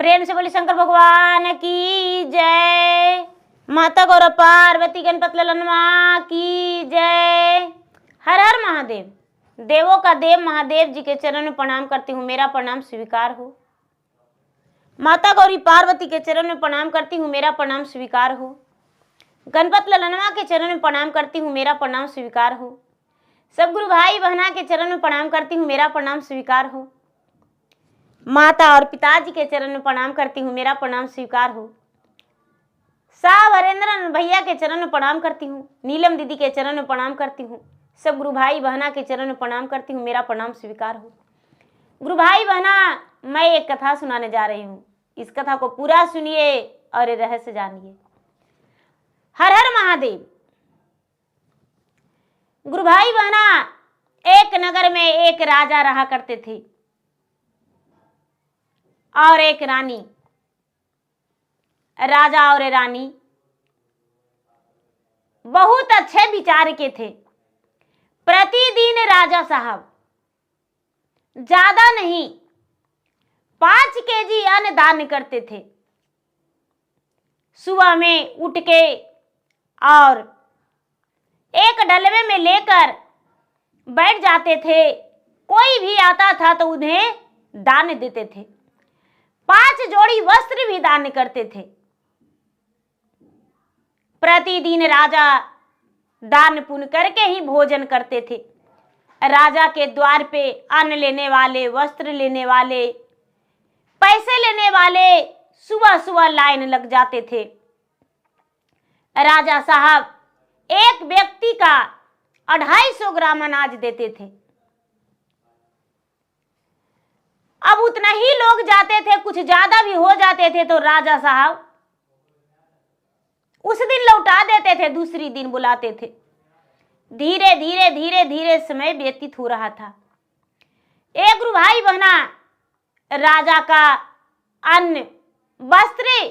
प्रेम से बोली शंकर भगवान की जय। माता गौरा पार्वती गणपत ललनवा की जय। हर हर महादेव। देवों का देव महादेव जी के चरण में प्रणाम करती हूँ, मेरा प्रणाम स्वीकार हो। माता गौरी पार्वती के चरण में प्रणाम करती हूँ, मेरा प्रणाम स्वीकार हो। गणपत ललनवा के चरण में प्रणाम करती हूँ, मेरा प्रणाम स्वीकार हो। सब गुरु भाई बहना के चरण में प्रणाम करती हूँ, मेरा प्रणाम स्वीकार हो। माता और पिताजी के चरण में प्रणाम करती हूँ, मेरा प्रणाम स्वीकार हो। साहब हरेंद्र भैया के चरण में प्रणाम करती हूँ, नीलम दीदी के चरण में प्रणाम करती हूँ। सब गुरु भाई बहना के चरण में प्रणाम करती हूँ, मेरा प्रणाम स्वीकार हो। गुरु भाई बहना, मैं एक कथा सुनाने जा रही हूँ। इस कथा को पूरा सुनिए और ये रहस्य जानिए। हर हर महादेव। गुरु भाई बहना, एक नगर में एक राजा रहा करते थे और एक रानी। राजा और रानी बहुत अच्छे विचार के थे। प्रतिदिन राजा साहब ज्यादा नहीं 5 केजी अन्न दान करते थे। सुबह में उठ के और एक डलवे में लेकर बैठ जाते थे। कोई भी आता था तो उन्हें दान देते थे। 5 जोड़ी वस्त्र भी दान करते थे। प्रतिदिन राजा दान पुण्य करके ही भोजन करते थे। राजा के द्वार पे अन्न लेने वाले, वस्त्र लेने वाले, पैसे लेने वाले सुबह सुबह लाइन लग जाते थे। राजा साहब एक व्यक्ति का 250 ग्राम अनाज देते थे। अब उतना ही लोग जाते थे, कुछ ज्यादा भी हो जाते थे तो राजा साहब उस दिन लौटा देते थे, दूसरी दिन बुलाते थे। धीरे धीरे धीरे धीरे समय व्यतीत हो रहा था। एक गुरु भाई बहना, राजा का अन्न, वस्त्र,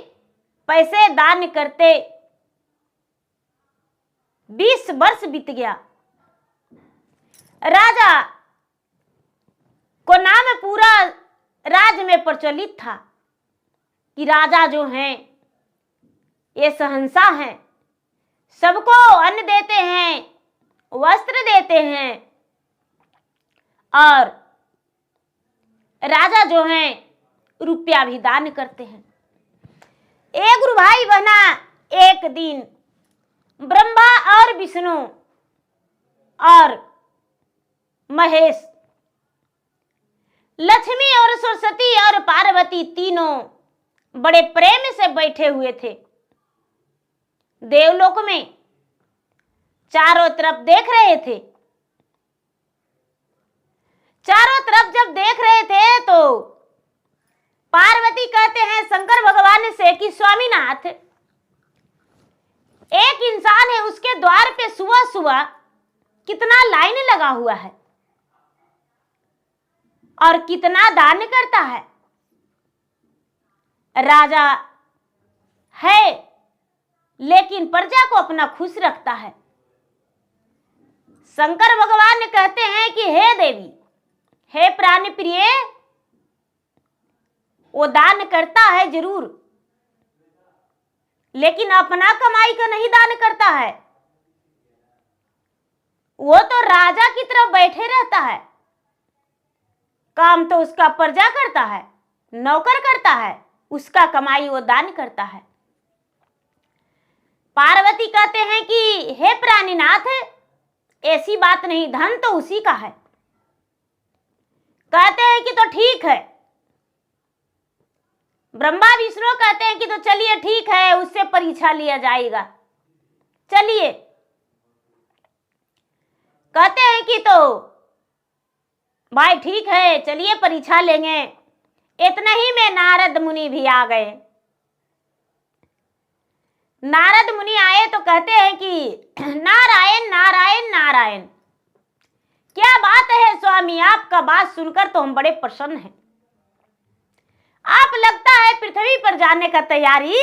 पैसे दान करते 20 वर्ष बीत गया। राजा को नाम पूरा राज्य में प्रचलित था कि राजा जो हैं ये शहंशाह हैं, सबको अन्न देते हैं, वस्त्र देते हैं और राजा जो हैं रुपया भी दान करते हैं। एक गुरु भाई बहना, एक दिन ब्रह्मा और विष्णु और महेश, लक्ष्मी और सरस्वती और पार्वती तीनों बड़े प्रेम से बैठे हुए थे देवलोक में। चारों तरफ देख रहे थे। चारों तरफ जब देख रहे थे तो पार्वती कहते हैं शंकर भगवान से कि स्वामीनाथ, एक इंसान है, उसके द्वार पे सुबह सुबह कितना लाइन लगा हुआ है और कितना दान करता है। राजा है लेकिन प्रजा को अपना खुश रखता है। शंकर भगवान कहते हैं कि हे देवी, हे प्राण प्रिय, वो दान करता है जरूर, लेकिन अपना कमाई का नहीं दान करता है। वो तो राजा की तरफ बैठे रहता है। काम तो उसका प्रजा करता है, नौकर करता है, उसका कमाई वो दान करता है। पार्वती कहते हैं कि हे प्राणीनाथ, ऐसी बात नहीं, धन तो उसी का है। कहते हैं कि तो ठीक है। ब्रह्मा विष्णु कहते हैं कि तो चलिए ठीक है, उससे परीक्षा लिया जाएगा, चलिए। कहते हैं कि तो भाई ठीक है, चलिए परीक्षा लेंगे। इतना ही में नारद मुनि भी आ गए। नारद मुनि आए तो कहते हैं कि नारायण नारायण नारायण, क्या बात है स्वामी, आपका बात सुनकर तो हम बड़े प्रसन्न हैं। आप लगता है पृथ्वी पर जाने का तैयारी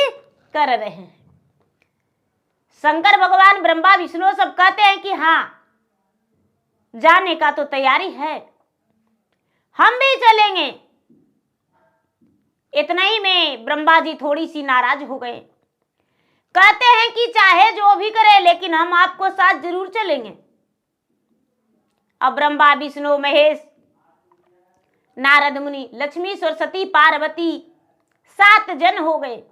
कर रहे हैं। शंकर भगवान, ब्रह्मा विष्णु सब कहते हैं कि हाँ, जाने का तो तैयारी है, हम भी चलेंगे। इतना ही में ब्रह्मा जी थोड़ी सी नाराज हो गए। कहते हैं कि चाहे जो भी करे लेकिन हम आपको साथ जरूर चलेंगे। अब ब्रह्मा विष्णु महेश नारद मुनि लक्ष्मी सरस्वती पार्वती 7 जन हो गए।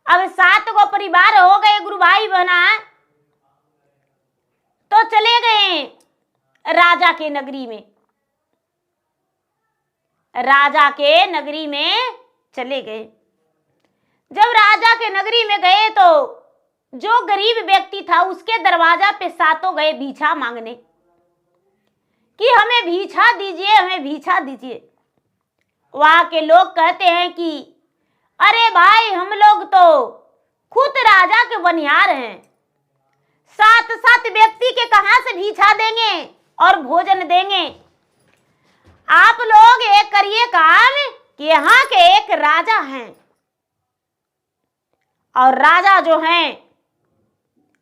अब 7 को परिवार हो गए, गुरु भाई बहना, तो चले गए राजा के नगरी में। राजा के नगरी में चले गए। जब राजा के नगरी में गए तो जो गरीब व्यक्ति था उसके दरवाजा पे 7 गए भिक्षा मांगने कि हमें भिक्षा दीजिए, हमें भिक्षा दीजिए। वहां के लोग कहते हैं कि अरे भाई, हम लोग तो खुद राजा के बनियार हैं, 7 व्यक्ति के कहां से भिक्षा देंगे और भोजन देंगे। आप लोग एक करिए काम कि यहाँ के एक राजा हैं, और राजा जो हैं,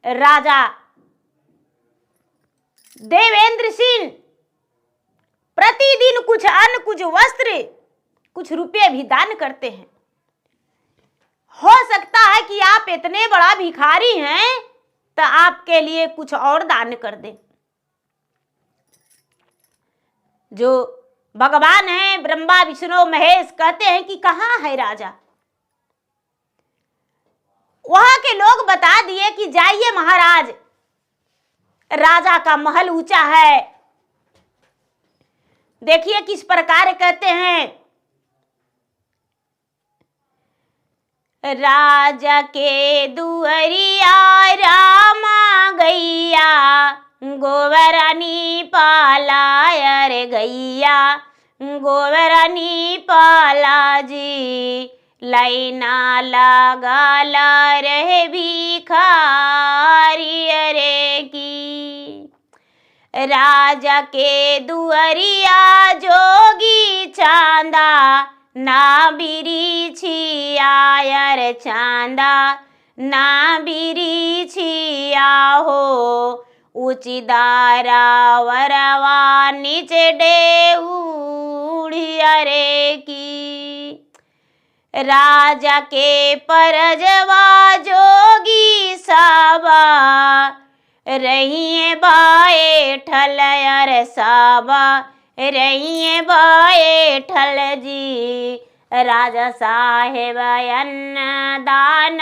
राजा देवेंद्र सिंह प्रतिदिन कुछ अन्न, कुछ वस्त्र, कुछ रुपये भी दान करते हैं। हो सकता है कि आप इतने बड़ा भिखारी हैं तो आपके लिए कुछ और दान कर दें। जो भगवान हैं ब्रह्मा विष्णु महेश कहते हैं कि कहाँ है राजा। वहां के लोग बता दिए कि जाइए महाराज, राजा का महल ऊंचा है। देखिए किस प्रकार कहते हैं, राजा के दुअरिया रामा गैया, गोबरानी पाला अरे गैया, गोबरानी पाला जी, लाइना लगाला रहे भिखारी अरे की। राजा के दुअरिया जोगी चांदा, ना बिरी छिया चांदा, ना बिरी छिया हो, ऊंची दारा वरवा नीचे डेउढ़ी अरे की। राजा के परजवा जोगी साबा, रहिए बाए ठल अर साबा, रहिए बाए ठल जी। राजा साहेब अन्न दान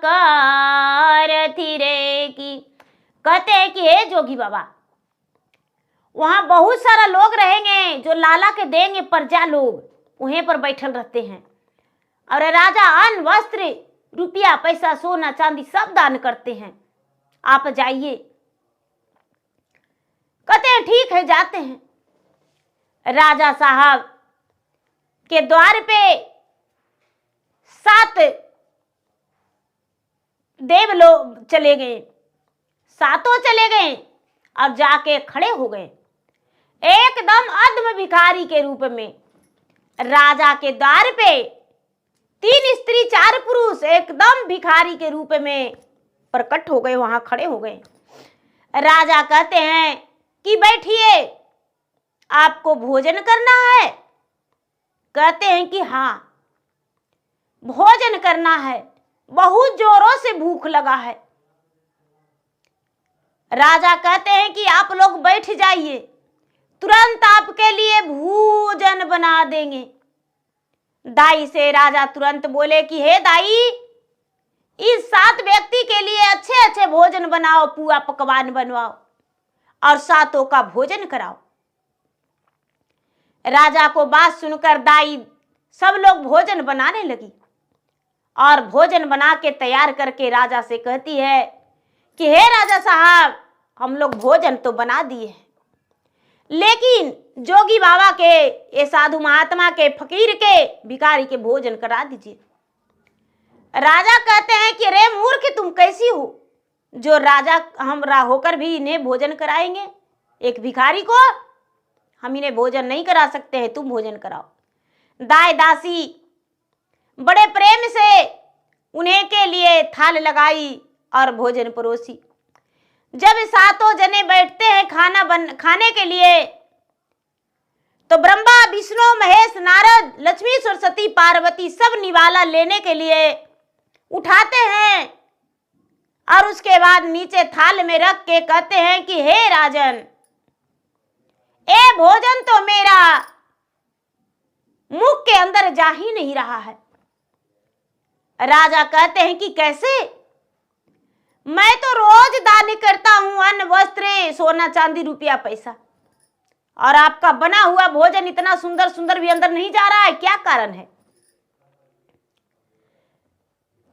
करती रे की। कहते हैं कि हे जोगी बाबा, वहां बहुत सारा लोग रहेंगे जो लाला के देंगे, प्रजा लोग वहीं पर बैठल रहते हैं, और राजा अन्न वस्त्र रुपया पैसा सोना चांदी सब दान करते हैं, आप जाइए। कहते हैं ठीक है, जाते हैं। राजा साहब के द्वार पे 7 देव लोग चले गए, 7 चले गए और जाके खड़े हो गए एकदम अधम भिखारी के रूप में। राजा के द्वार पे 3 स्त्री 4 पुरुष एकदम भिखारी के रूप में प्रकट हो गए, वहां खड़े हो गए। राजा कहते हैं कि बैठिए, आपको भोजन करना है। कहते हैं कि हाँ, भोजन करना है, बहुत जोरों से भूख लगा है। राजा कहते हैं कि आप लोग बैठ जाइए, तुरंत आपके लिए भोजन बना देंगे। दाई से राजा तुरंत बोले कि हे दाई, इस 7 व्यक्ति के लिए अच्छे अच्छे भोजन बनाओ, पुआ पकवान बनवाओ और 7 का भोजन कराओ। राजा को बात सुनकर दाई सब लोग भोजन बनाने लगी, और भोजन बना के तैयार करके राजा से कहती है कि हे राजा साहब, हम लोग भोजन तो बना दिए हैं, लेकिन जोगी बाबा के, ये साधु महात्मा के, फकीर के, भिखारी के भोजन करा दीजिए। राजा कहते हैं कि रे मूर्ख, तुम कैसी हो जो राजा हम होकर भी इन्हें भोजन कराएंगे? एक भिखारी को हम इन्हें भोजन नहीं करा सकते हैं, तुम भोजन कराओ। दाई दासी बड़े प्रेम से उन्हें के लिए थाल लगाई और भोजन परोसी। जब 7 जने बैठते हैं खाने के लिए, तो ब्रह्मा विष्णु महेश नारद लक्ष्मी सरस्वती सरस्वती पार्वती सब निवाला लेने के लिए उठाते हैं और उसके बाद नीचे थाल में रख के कहते हैं कि हे राजन, ए भोजन तो मेरा मुख के अंदर जा ही नहीं रहा है। राजा कहते हैं कि कैसे? मैं तो रोज दान करता हूं, अन्न वस्त्र सोना चांदी रुपया पैसा, और आपका बना हुआ भोजन इतना सुंदर सुंदर भी अंदर नहीं जा रहा है, क्या कारण है?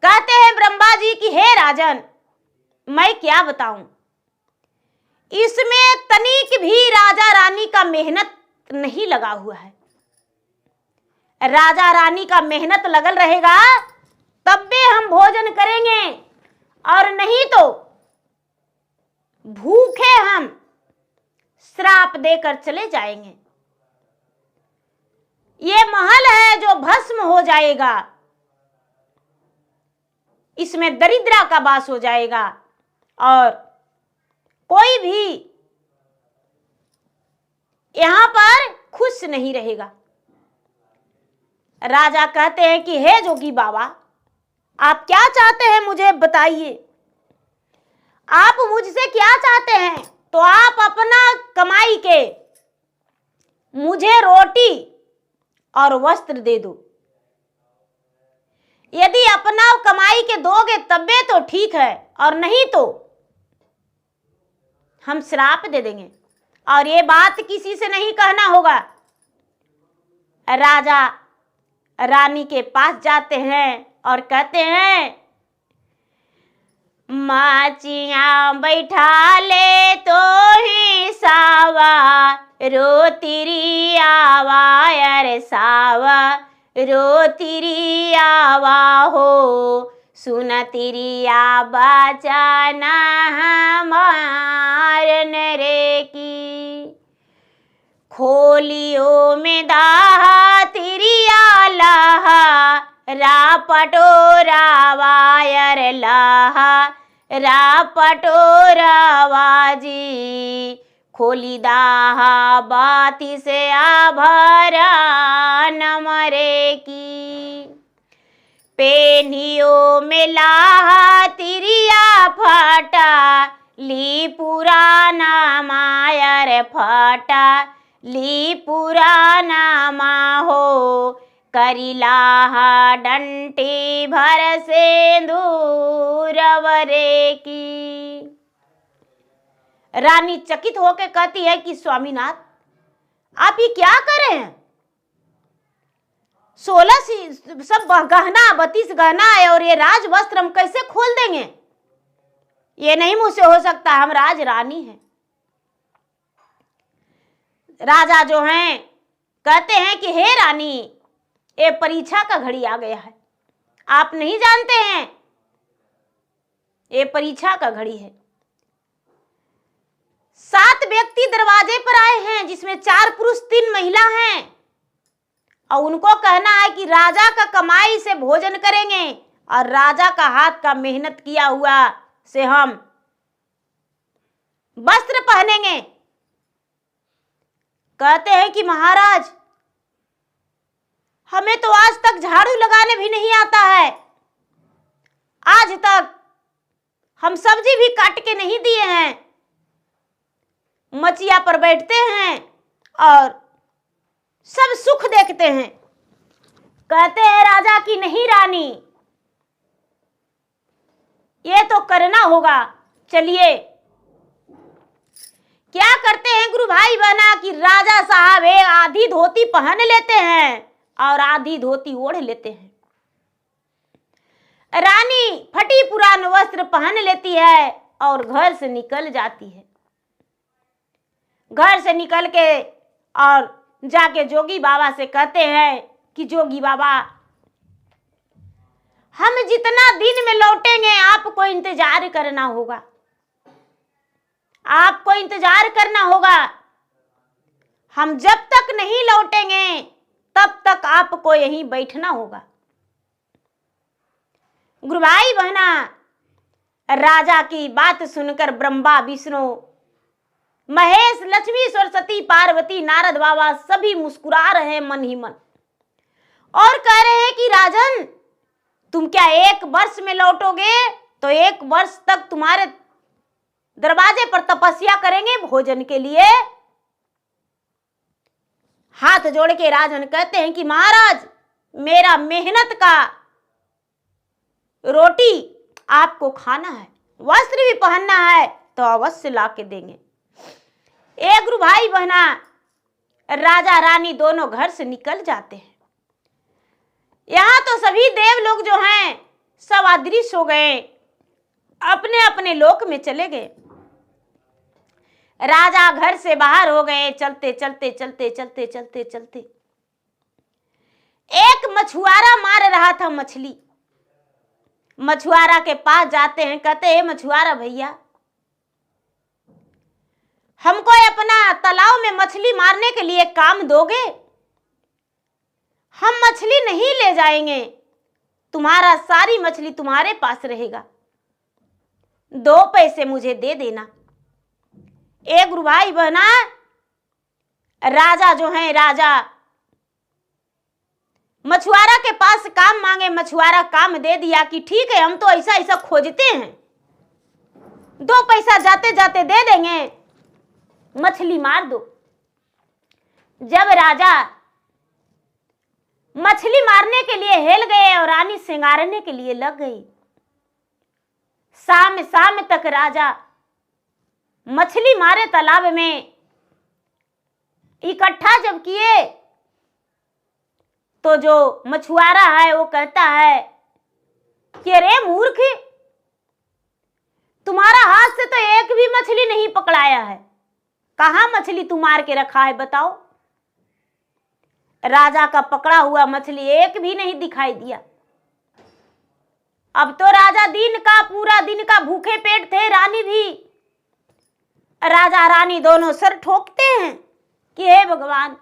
कहते हैं ब्रह्मा जी की हे राजन, मैं क्या बताऊं, इसमें तनिक भी राजा रानी का मेहनत नहीं लगा हुआ है। राजा रानी का मेहनत लगल रहेगा तब भी हम भोजन करेंगे, और नहीं तो भूखे हम श्राप देकर चले जाएंगे। ये महल है जो भस्म हो जाएगा, इसमें दरिद्रा का वास हो जाएगा और कोई भी यहां पर खुश नहीं रहेगा। राजा कहते हैं कि हे जोगी बाबा, आप क्या चाहते हैं मुझे बताइए। आप मुझसे क्या चाहते हैं? तो आप अपना कमाई के मुझे रोटी और वस्त्र दे दो। यदि अपना कमाई के दोगे तबे तो ठीक है, और नहीं तो हम श्राप दे देंगे, और ये बात किसी से नहीं कहना होगा। राजा रानी के पास जाते हैं और कहते हैं, माचिया बैठा ले तो ही सावा, रो तिरी आवा, अरे सावा रो तिरी आवा हो, सुन तिरी आवा जाना हमार नरे की, खोलियो में दाहा तिरिया लाहा, रा पटोरावा यर लाहा, रा पटोरावा जी, खोली दाहा बाती से आभरा नमरे की, पेनियो में लाहा तिरिया फटा, ली पुराना मायर फटा, ली पुराना माहो, करिलाहा डंटी भर से दूरवरे की। रानी चकित होकर कहती है कि स्वामीनाथ, आप ये क्या कर रहे हैं? 16 सब गहना 32 गहना है, और ये राज वस्त्र हम कैसे खोल देंगे? ये नहीं मुझसे हो सकता, हम राज रानी हैं। राजा जो हैं कहते हैं कि हे रानी, ये परीक्षा का घड़ी आ गया है, आप नहीं जानते हैं ये परीक्षा का घड़ी है। 7 व्यक्ति दरवाजे पर आए हैं, जिसमें 4 पुरुष 3 महिला हैं, और उनको कहना है कि राजा का कमाई से भोजन करेंगे और राजा का हाथ का मेहनत किया हुआ से हम वस्त्र पहनेंगे। कहते हैं कि महाराज, हमें तो आज तक झाड़ू लगाने भी नहीं आता है, आज तक हम सब्जी भी काट के नहीं दिए हैं, मचिया पर बैठते हैं और सब सुख देखते हैं। कहते हैं राजा की नहीं रानी, ये तो करना होगा। चलिए, क्या करते हैं गुरु भाई बहना कि राजा साहब एक आधी धोती पहन लेते हैं और आधी धोती ओढ़ लेते हैं। रानी फटी पुरान वस्त्र पहन लेती है और घर से निकल जाती है। घर से निकल के और जाके जोगी बाबा से कहते हैं कि जोगी बाबा, हम जितना दिन में लौटेंगे आपको इंतजार करना होगा, आपको इंतजार करना होगा। हम जब तक नहीं लौटेंगे तब तक आपको यहीं बैठना होगा। गुरु भाई बहना, राजा की बात सुनकर ब्रह्मा विष्णु महेश लक्ष्मी सरस्वती पार्वती नारद बाबा सभी मुस्कुरा रहे मन ही मन। और कह रहे हैं कि राजन, तुम क्या 1 वर्ष में लौटोगे? तो 1 वर्ष तक तुम्हारे दरवाजे पर तपस्या करेंगे भोजन के लिए। हाथ जोड़ के राजन कहते हैं कि महाराज, मेरा मेहनत का रोटी आपको खाना है, वस्त्र भी पहनना है तो अवश्य ला के देंगे। एक गुरु भाई बहना, राजा रानी दोनों घर से निकल जाते हैं। यहां तो सभी देव लोग जो हैं सब अदृश्य हो गए, अपने अपने लोक में चले गए। राजा घर से बाहर हो गए। चलते चलते चलते चलते चलते चलते एक मछुआरा मार रहा था मछली। मछुआरा के पास जाते हैं, कहते हैं मछुआरा भैया, हमको अपना तालाब में मछली मारने के लिए काम दोगे? हम मछली नहीं ले जाएंगे, तुम्हारा सारी मछली तुम्हारे पास रहेगा, 2 पैसे मुझे दे देना। एक गुरु भाई बहना, राजा जो है, राजा मछुआरा के पास काम मांगे, मछुआरा काम दे दिया कि ठीक है, हम तो ऐसा ऐसा खोजते हैं, 2 पैसा जाते जाते दे देंगे, मछली मार दो। जब राजा मछली मारने के लिए हेल गए और रानी सिंगारने के लिए लग गई, शाम तक राजा मछली मारे तालाब में इकट्ठा जब किए तो जो मछुआरा है वो कहता है कि अरे मूर्ख, तुम्हारा हाथ से तो एक भी मछली नहीं पकड़ाया है, कहां मछली तू मार के रखा है बताओ? राजा का पकड़ा हुआ मछली एक भी नहीं दिखाई दिया। अब तो राजा पूरा दिन का भूखे पेट थे, रानी भी। राजा रानी दोनों सर ठोकते हैं कि हे भगवान,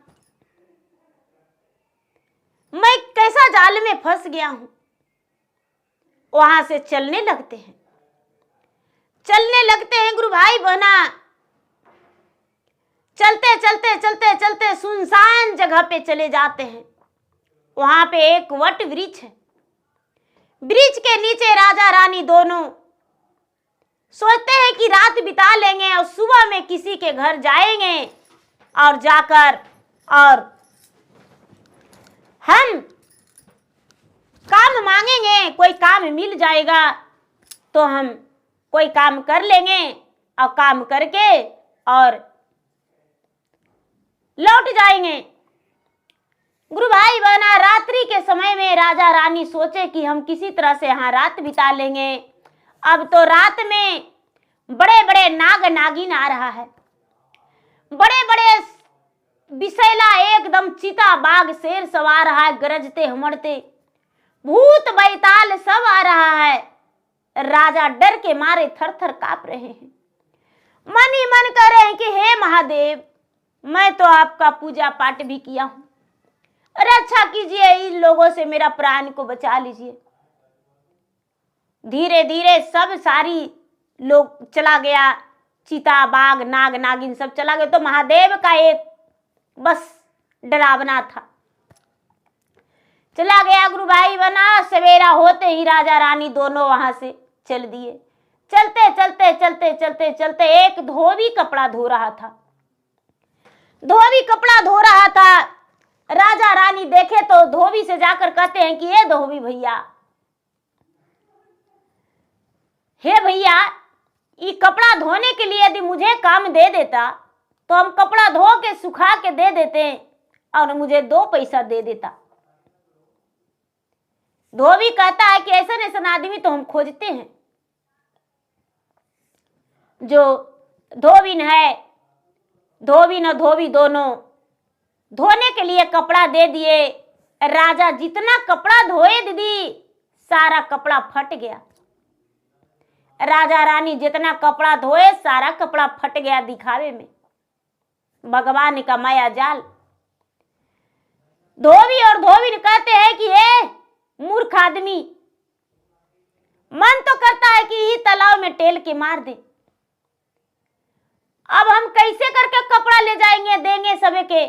मैं कैसा जाल में फंस गया हूं। वहां से चलने लगते हैं गुरु भाई बहना। चलते चलते चलते चलते सुनसान जगह पे चले जाते हैं। वहां पे एक वट वृक्ष है। वृक्ष के नीचे राजा रानी दोनों सोचते हैं कि रात बिता लेंगे और सुबह में किसी के घर जाएंगे और जाकर और हम काम मांगेंगे, कोई काम मिल जाएगा तो हम कोई काम कर लेंगे और काम करके और लौट जाएंगे। गुरु भाई बहना, रात्रि के समय में राजा रानी सोचे कि हम किसी तरह से यहाँ रात बिता लेंगे। अब तो रात में बड़े बड़े नाग नागिन आ रहा है, बड़े बड़े विषैला एकदम चीता बाघ शेर सब आ रहा है, गरजते हमड़ते, भूत बैताल सब आ रहा है। राजा डर के मारे थर थर कांप रहे हैं, मन ही मन कह रहे हैं कि हे महादेव, मैं तो आपका पूजा पाठ भी किया हूं, रक्षा कीजिए, इन लोगों से मेरा प्राण को बचा लीजिए। धीरे धीरे सब सारी लोग चला गया, चीता बाघ नाग नागिन सब चला गया। तो महादेव का एक बस डरावना था, चला गया। गुरु भाई बना, सवेरा होते ही राजा रानी दोनों वहां से चल दिए। चलते चलते चलते चलते चलते एक धोबी कपड़ा धो रहा था। धोबी कपड़ा धो रहा था, राजा रानी देखे तो धोबी से जाकर कहते हैं कि ये धोबी भैया, हे भैया, ये कपड़ा धोने के लिए यदि मुझे काम दे देता तो हम कपड़ा धो के सुखा के दे देते और मुझे 2 पैसा दे देता। धोबी कहता है कि ऐसा आदमी तो हम खोजते हैं जो धोबिन है, धोबिन और धोबी दोनों धोने के लिए कपड़ा दे दिए। राजा जितना कपड़ा धोए दीदी, सारा कपड़ा फट गया। राजा रानी जितना कपड़ा धोए सारा कपड़ा फट गया दिखावे में। भगवान का माया जाल। धोबी और धोबिन कहते हैं कि हे मूर्ख आदमी, मन तो करता है कि ही तालाब में टेल के मार दे, अब हम कैसे करके कपड़ा ले जाएंगे, देंगे सबे के,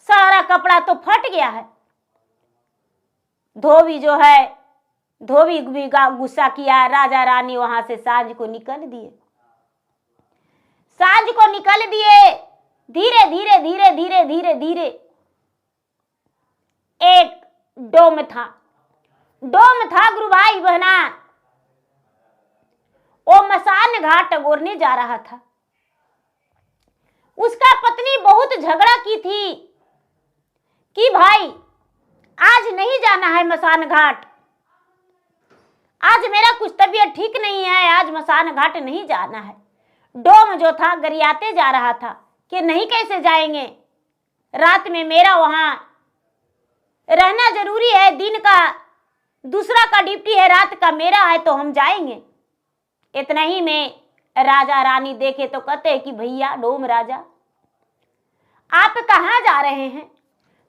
सारा कपड़ा तो फट गया है। धोबी जो है, धोबी भी गुस्सा किया। राजा रानी वहां से सांझ को निकल दिए। सांझ को निकल दिए। धीरे धीरे धीरे धीरे धीरे धीरे एक डोम था। डोम था गुरु भाई बहना, वो मसान घाट टगोरने जा रहा था। उसका पत्नी बहुत झगड़ा की थी कि भाई आज नहीं जाना है मसान घाट, आज मेरा कुछ तबीयत ठीक नहीं है, आज मसान घाट नहीं जाना है। डोम जो था गरियाते जा रहा था कि नहीं कैसे जाएंगे, रात में मेरा वहां रहना जरूरी है, दिन का दूसरा का ड्यूटी है, रात का मेरा है, तो हम जाएंगे। इतना ही में राजा रानी देखे तो कहते हैं कि भैया डोम राजा, आप कहाँ जा रहे हैं?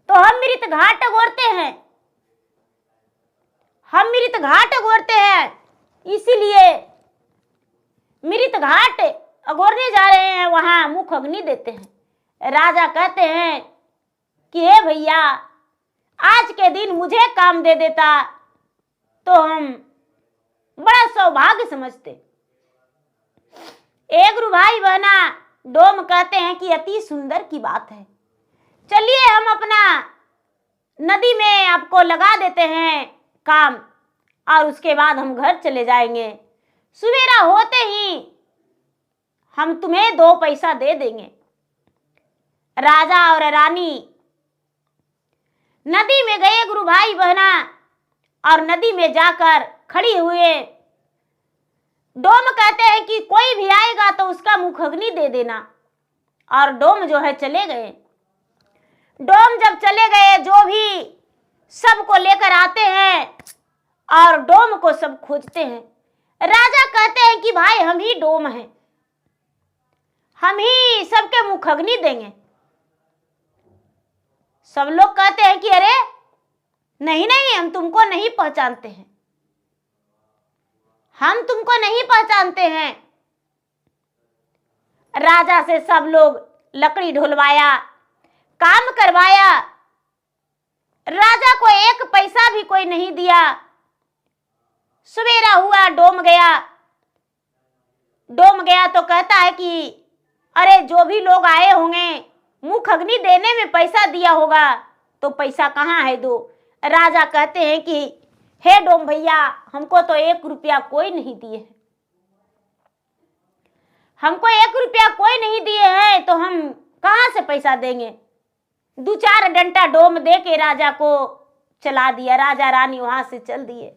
तो हम मृत घाट गोरते हैं, हम मृत घाट गोरते हैं, इसीलिए मृत घाट अगोरने जा रहे हैं, वहां मुख अग्नि देते हैं। राजा कहते हैं कि हे भैया, आज के दिन मुझे काम दे देता तो हम बड़ा सौभाग्य समझते। एक गुरु भाई बहना, डोम कहते हैं कि अति सुंदर की बात है, चलिए हम अपना नदी में आपको लगा देते हैं काम, और उसके बाद हम घर चले जाएंगे। सवेरा होते ही हम तुम्हें 2 पैसा दे देंगे। राजा और रानी नदी में गए गुरु भाई बहना, और नदी में जाकर खड़ी हुए। डोम कहते हैं कि कोई भी आएगा तो उसका मुख अग्नि दे देना। और डोम जो है चले गए। डोम जब चले गए, जो भी सबको लेकर आते हैं और डोम को सब खोजते हैं। राजा कहते हैं कि भाई हम ही डोम हैं, हम ही सबके मुख अग्नि देंगे। सब लोग कहते हैं कि अरे नहीं नहीं, हम तुमको नहीं पहचानते हैं, हम तुमको नहीं पहचानते हैं। राजा से सब लोग लकड़ी ढुलवाया, काम करवाया। राजा को 1 पैसा भी कोई नहीं दिया। सवेरा हुआ, डोम गया। डोम गया तो कहता है कि अरे जो भी लोग आए होंगे, मुख अग्नि देने में पैसा दिया होगा, तो पैसा कहाँ है, दो। राजा कहते हैं कि हे डोम भैया, हमको तो 1 रुपया कोई नहीं दिए है, हमको 1 रुपया कोई नहीं दिए हैं, तो हम कहाँ से पैसा देंगे। 2-4 डंटा डोम दे के राजा को चला दिया। राजा रानी वहां से चल दिए।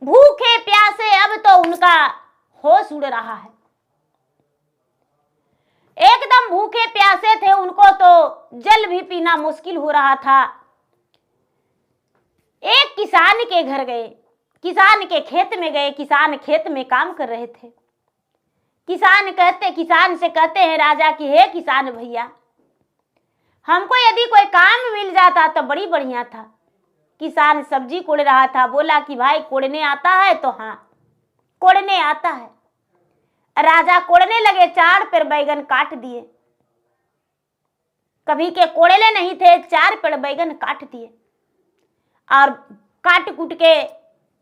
भूखे प्यासे अब तो उनका होश उड़ रहा है, एकदम भूखे प्यासे थे, उनको तो जल भी पीना मुश्किल हो रहा था। एक किसान के घर गए, किसान के खेत में गए। किसान खेत में काम कर रहे थे। किसान से कहते हैं राजा कि हे किसान भैया, हमको यदि कोई काम मिल जाता तो बड़ी बढ़िया था। किसान सब्जी कोड़ रहा था, बोला कि भाई कोड़ने आता है? तो हाँ, कोड़ने आता है। राजा कोड़ने लगे, 4 पेड़ बैगन काट दिए। कभी के कोड़ेले नहीं थे, 4 पेड़ बैगन काट दिए। और काट कूट के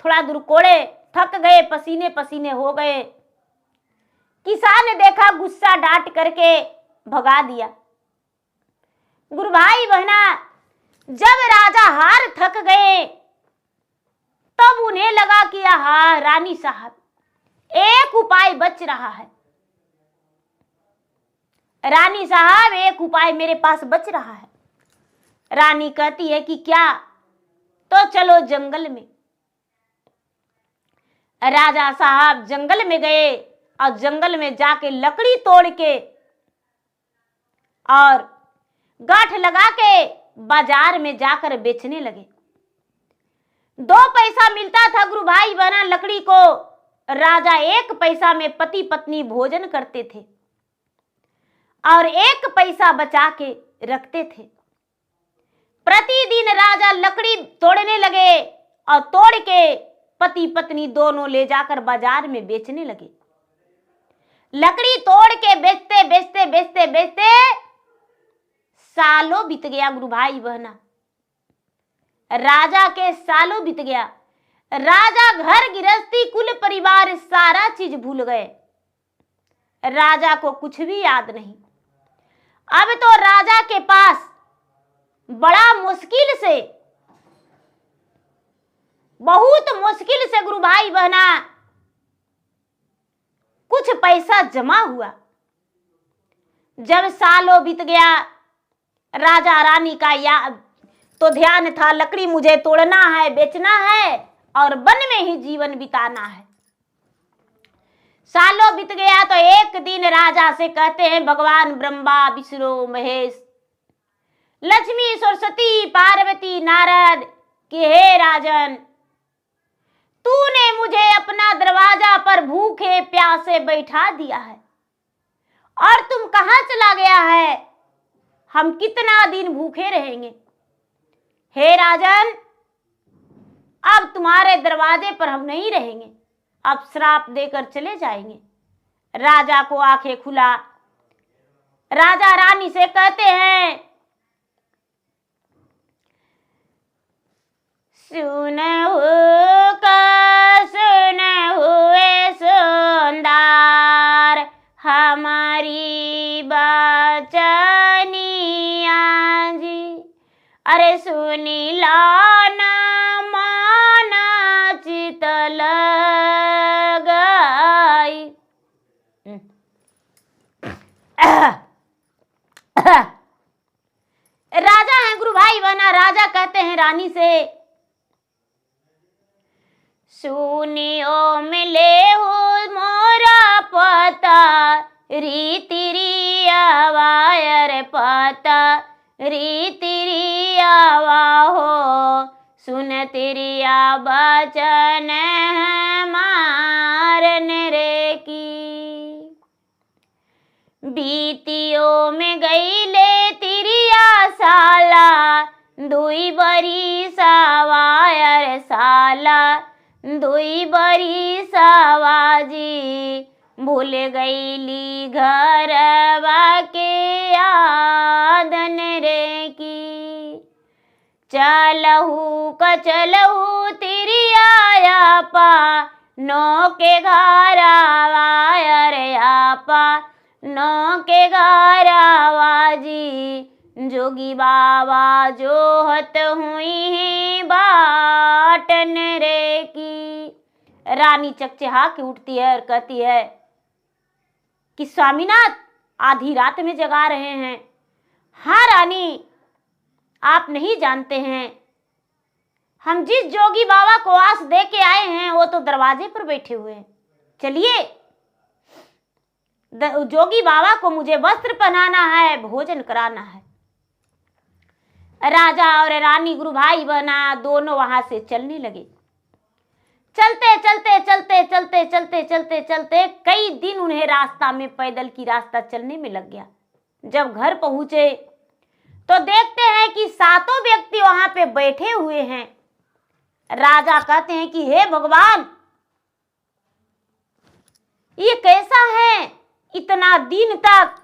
थोड़ा दूर कोड़े, थक गए, पसीने पसीने हो गए। किसान ने देखा, गुस्सा डांट करके भगा दिया। गुरु भाई बहना, जब राजा हार थक गए, तब उन्हें लगा कि हाँ रानी साहब, एक उपाय बच रहा है। रानी साहब, एक उपाय मेरे पास बच रहा है। रानी कहती है कि क्या? तो चलो जंगल में। राजा साहब जंगल में गए और जंगल में जाके लकड़ी तोड़ के और गांठ लगा के बाजार में जाकर बेचने लगे। 2 पैसा मिलता था गुरु भाई बहना लकड़ी को। राजा 1 पैसा में पति पत्नी भोजन करते थे और 1 पैसा बचा के रखते थे। प्रतिदिन राजा लकड़ी तोड़ने लगे और तोड़ के पति पत्नी दोनों ले जाकर बाजार में बेचने लगे। लकड़ी तोड़ के बेचते बेचते बेचते बेचते सालों बीत गया गुरु भाई बहना। राजा के सालों बीत गया। राजा घर गृहस्थी कुल परिवार सारा चीज भूल गए। राजा को कुछ भी याद नहीं। अब तो राजा के पास बड़ा मुश्किल से, बहुत मुश्किल से गुरु भाई बहना कुछ पैसा जमा हुआ। जब सालों बीत गया, राजा रानी का तो ध्यान था लकड़ी मुझे तोड़ना है, बेचना है और वन में ही जीवन बिताना है। सालों बीत गया तो एक दिन राजा से कहते हैं भगवान ब्रह्मा विष्णु महेश, लक्ष्मी सरस्वती पार्वती नारद कि हे राजन, तूने मुझे अपना दरवाजा पर भूखे प्यासे बैठा दिया है और तुम कहां चला गया है? हम कितना दिन भूखे रहेंगे? हे राजन, अब तुम्हारे दरवाजे पर हम नहीं रहेंगे, अब श्राप देकर चले जाएंगे। राजा को आंखें खुला। राजा रानी से कहते हैं सुनहु हुए सुंदर हमारी बचनिया जी, अरे सुनी लाना माना चित लगाई। राजा हैं गुरु भाई बना। राजा कहते हैं रानी से सुनियो मिले हो मोरा पता रीति रियावायर पता रीति रियावा हो, सुन तिरिया बचन मारन रे की। बीतियों में गई ले तिरिया साला, दुई बरी सवायर साला, दुई बरी सवाजी, भूल गईली घरवा के यादन रे की। चलहू कचलहू तिरिया पा, नो के घरवा रे आपा, नो के घरवा जी, जोगी बाबा जोहत हुई बाटन रे की। रानी चकचहा के उठती है और कहती है कि स्वामीनाथ आधी रात में जगा रहे हैं। हाँ रानी, आप नहीं जानते हैं, हम जिस जोगी बाबा को आस दे के आए हैं वो तो दरवाजे पर बैठे हुए हैं। चलिए, जोगी बाबा को मुझे वस्त्र पहनाना है, भोजन कराना है। राजा और रानी गुरु भाई बहना दोनों वहां से चलने लगे। चलते चलते चलते चलते चलते चलते चलते कई दिन उन्हें रास्ता में पैदल की रास्ता चलने में लग गया। जब घर पहुंचे तो देखते हैं कि सातों व्यक्ति वहां पे बैठे हुए हैं। राजा कहते हैं कि हे भगवान, ये कैसा है? इतना दिन तक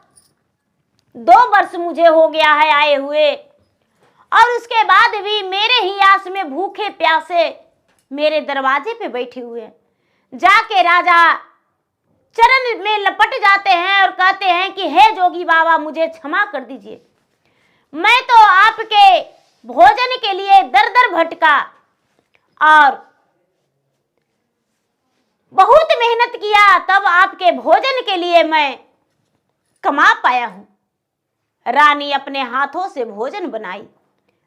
2 वर्ष मुझे हो गया है आए हुए, और उसके बाद भी मेरे ही आस में भूखे प्यासे मेरे दरवाजे पे बैठे हुए हैं। जाके राजा चरण में लपट जाते हैं और कहते हैं कि हे जोगी बाबा, मुझे क्षमा कर दीजिए। मैं तो आपके भोजन के लिए दर दर भटका और बहुत मेहनत किया, तब आपके भोजन के लिए मैं कमा पाया हूं। रानी अपने हाथों से भोजन बनाई,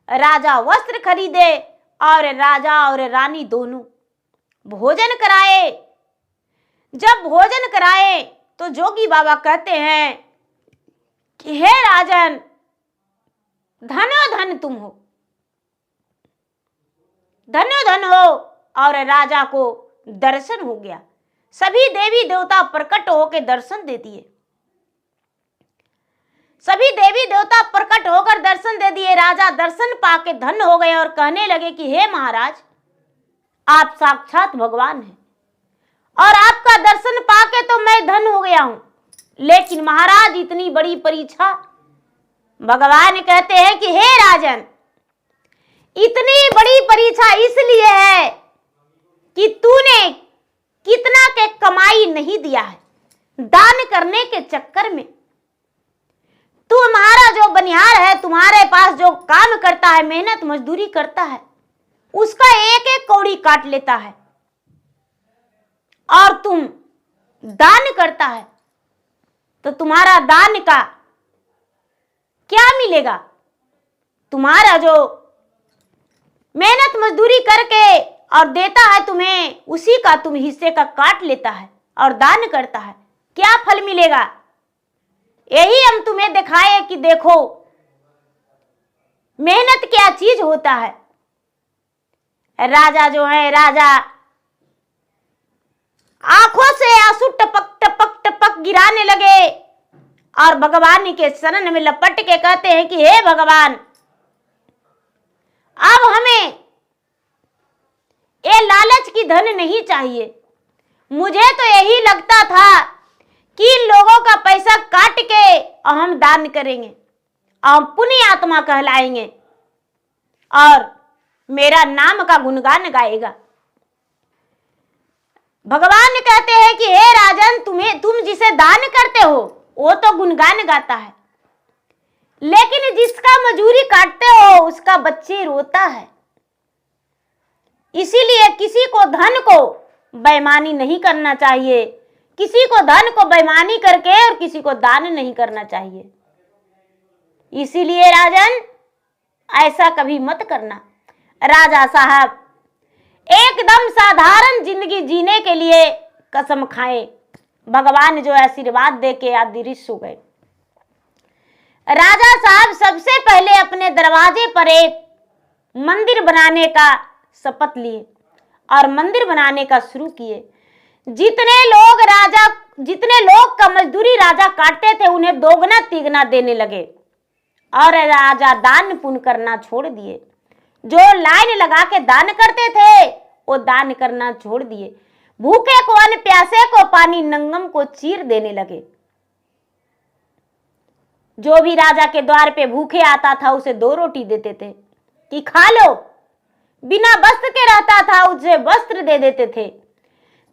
राजा वस्त्र खरीदे और राजा और रानी दोनों भोजन कराए। जब भोजन कराए तो जोगी बाबा कहते हैं कि हे राजन, धनो धन तुम हो, धनो धन हो। और राजा को दर्शन हो गया। सभी देवी देवता प्रकट होकर दर्शन दे दिए। सभी देवी देवता प्रकट होकर दर्शन दे दिए। राजा दर्शन पाके धन्य हो गए और कहने लगे कि हे महाराज, आप साक्षात भगवान हैं और आपका दर्शन पाके तो मैं धन्य हो गया हूं। लेकिन महाराज, इतनी बड़ी परीक्षा। भगवान कहते हैं कि हे राजन, इतनी बड़ी परीक्षा इसलिए है कि तूने कितना के कमाई नहीं दिया है। दान करने के चक्कर में तुम्हारा जो बनिहार है, तुम्हारे पास जो काम करता है, मेहनत मजदूरी करता है, उसका एक एक कौड़ी काट लेता है और तुम दान करता है, तो तुम्हारा दान का क्या मिलेगा? तुम्हारा जो मेहनत मजदूरी करके और देता है तुम्हें, उसी का तुम हिस्से का काट लेता है और दान करता है, क्या फल मिलेगा? यही हम तुम्हें दिखाए कि देखो मेहनत क्या चीज होता है। राजा जो है, राजा आंखों से आंसू टपक टपक टपक गिराने लगे और भगवान के शरण में लपट के कहते हैं कि हे भगवान, अब हमें ये लालच की धन नहीं चाहिए। मुझे तो यही लगता था कि इन लोगों का पैसा काट के हम दान करेंगे, हम पुण्य आत्मा कहलाएंगे और मेरा नाम का गुणगान गाएगा। भगवान कहते हैं कि हे राजन, तुम जिसे दान करते हो वो तो गुणगान गाता है, लेकिन जिसका मजूरी काटते हो उसका बच्चे रोता है। इसीलिए किसी को धन को बेईमानी नहीं करना चाहिए, किसी को धन को बेईमानी करके और किसी को दान नहीं करना चाहिए। इसीलिए राजन, ऐसा कभी मत करना। राजा साहब एकदम साधारण जिंदगी जीने के लिए कसम खाए। भगवान जो आशीर्वाद दे के अदृश्य हो गए। राजा साहब सबसे पहले अपने दरवाजे पर एक मंदिर बनाने का शपथ लिए और मंदिर बनाने का शुरू किए। जितने लोग का मजदूरी राजा काटते थे, उन्हें दोगुना तिगुना देने लगे और राजा दान पुण्य करना छोड़ दिए। जो लाइन लगा के दान करते थे वो दान करना छोड़ दिए। भूखे को अन्न, प्यासे को पानी, नंगम को चीर देने लगे। जो भी राजा के द्वार पे भूखे आता था उसे 2 रोटी देते थे कि खा लो। बिना वस्त्र के रहता था उसे वस्त्र दे देते थे।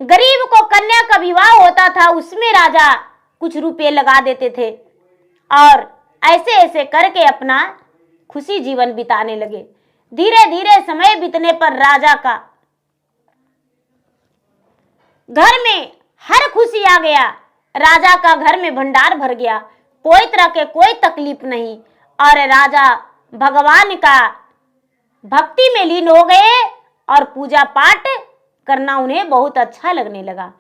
गरीब को कन्या का विवाह होता था, उसमें राजा कुछ रुपए लगा देते थे और ऐसे ऐसे करके अपना खुशी जीवन बिताने लगे। धीरे धीरे समय बीतने पर राजा का घर में हर खुशी आ गया। राजा का घर में भंडार भर गया, कोई तरह के कोई तकलीफ नहीं और राजा भगवान का भक्ति में लीन हो गए और पूजा पाठ करना उन्हें बहुत अच्छा लगने लगा।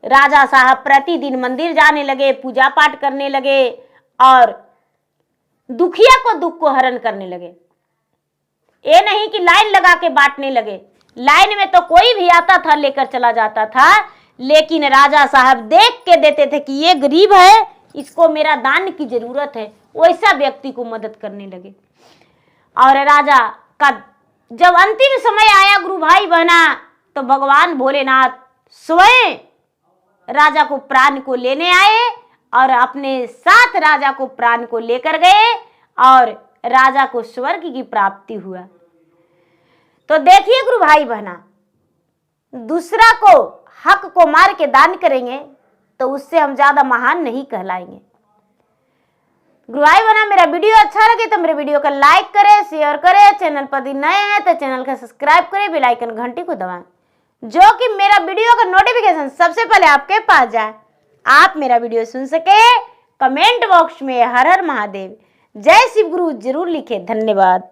राजा साहब प्रतिदिन मंदिर जाने लगे, पूजा पाठ करने लगे और दुखिया को दुख को हरण करने लगे। ये नहीं कि लाइन लगा के बांटने लगे, लाइन में तो कोई भी आता था लेकर चला जाता था, लेकिन राजा साहब देख के देते थे कि ये गरीब है, इसको मेरा दान की जरूरत है, वैसा व्यक्ति को मदद करने लगे। और राजा का जब अंतिम समय आया गुरु भाई बहना, तो भगवान भोलेनाथ स्वयं राजा को प्राण को लेने आए और अपने साथ राजा को प्राण को लेकर गए और राजा को स्वर्ग की प्राप्ति हुआ। तो देखिए गुरु भाई बहना, दूसरा को हक को मार के दान करेंगे तो उससे हम ज्यादा महान नहीं कहलाएंगे। गुरु भाई बहना, मेरा वीडियो अच्छा लगे तो मेरे वीडियो को लाइक करें, शेयर करें। चैनल पर यदि नए हैं तो चैनल को सब्सक्राइब करें, बेल आइकन घंटी को दबाएं, जो कि मेरा वीडियो का नोटिफिकेशन सबसे पहले आपके पास जाए, आप मेरा वीडियो सुन सके। कमेंट बॉक्स में हर हर महादेव, जय शिव गुरु जरूर लिखे। धन्यवाद।